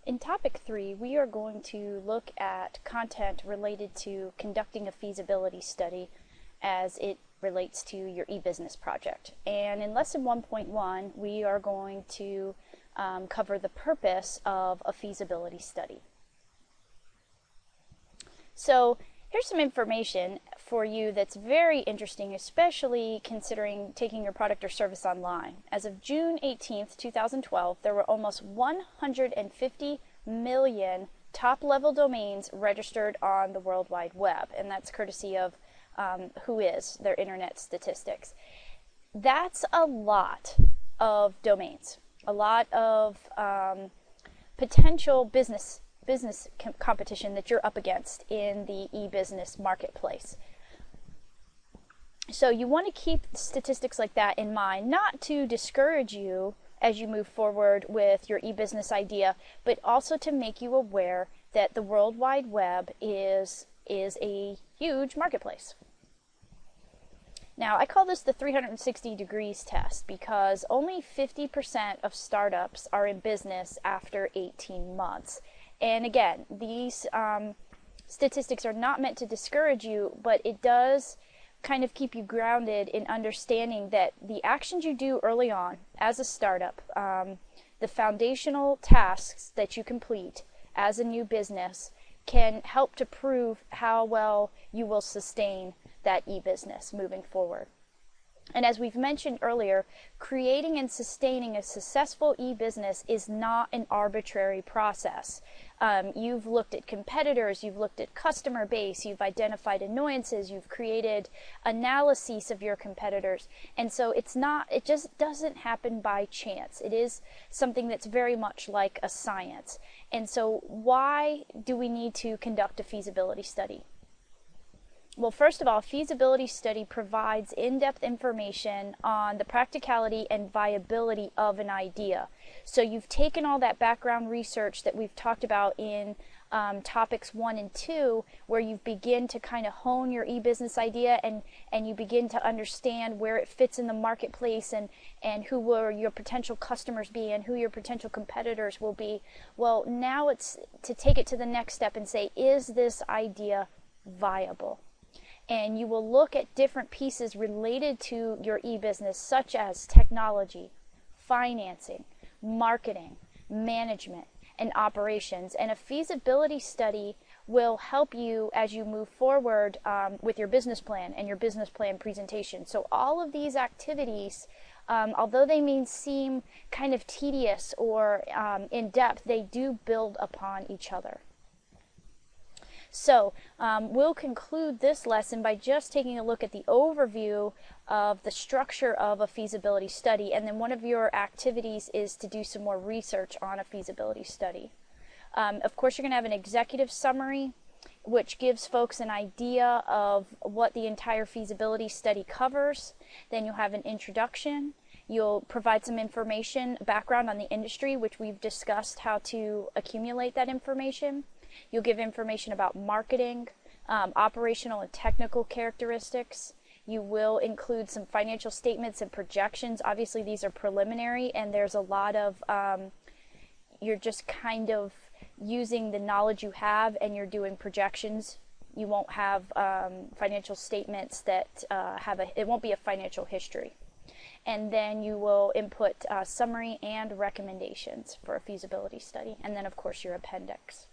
In topic 3, we are going to look at content related to conducting a feasibility study as it relates to your e-business project. And in lesson 1.1, we are going to cover the purpose of a feasibility study. So here's some information for you that's very interesting, especially considering taking your product or service online. As of June 18th, 2012, there were almost 150 million top-level domains registered on the World Wide Web, and that's courtesy of WHOIS, their internet statistics. That's a lot of domains, a lot of potential business competition that you're up against in the e-business marketplace. So you want to keep statistics like that in mind, not to discourage you as you move forward with your e-business idea, but also to make you aware that the World Wide Web is a huge marketplace. Now, I call this the 360 degrees test because only 50% of startups are in business after 18 months. And again, these statistics are not meant to discourage you, but it does kind of keep you grounded in understanding that the actions you do early on as a startup, the foundational tasks that you complete as a new business can help to prove how well you will sustain that e-business moving forward. And as we've mentioned earlier, creating and sustaining a successful e-business is not an arbitrary process. You've looked at competitors, you've looked at customer base, you've identified annoyances, you've created analyses of your competitors. And so it just doesn't happen by chance. It is something that's very much like a science. And so why do we need to conduct a feasibility study? Well, first of all, a feasibility study provides in-depth information on the practicality and viability of an idea. So you've taken all that background research that we've talked about in topics 1 and 2, where you begin to kind of hone your e-business idea and you begin to understand where it fits in the marketplace and who will your potential customers be and who your potential competitors will be. Well, now it's to take it to the next step and say, is this idea viable? And you will look at different pieces related to your e-business, such as technology, financing, marketing, management, and operations. And a feasibility study will help you as you move forward with your business plan and your business plan presentation. So all of these activities, although they may seem kind of tedious or in-depth, they do build upon each other. So we'll conclude this lesson by just taking a look at the overview of the structure of a feasibility study, and then one of your activities is to do some more research on a feasibility study. Of course, you're going to have an executive summary, which gives folks an idea of what the entire feasibility study covers. Then you'll have an introduction. You'll provide some information, background on the industry, which we've discussed how to accumulate that information. You'll give information about marketing, operational and technical characteristics. You will include some financial statements and projections. Obviously, these are preliminary, and there's a lot of, you're just kind of using the knowledge you have and you're doing projections. You won't have financial statements that it won't be a financial history. And then you will input summary and recommendations for a feasibility study. And then, of course, your appendix.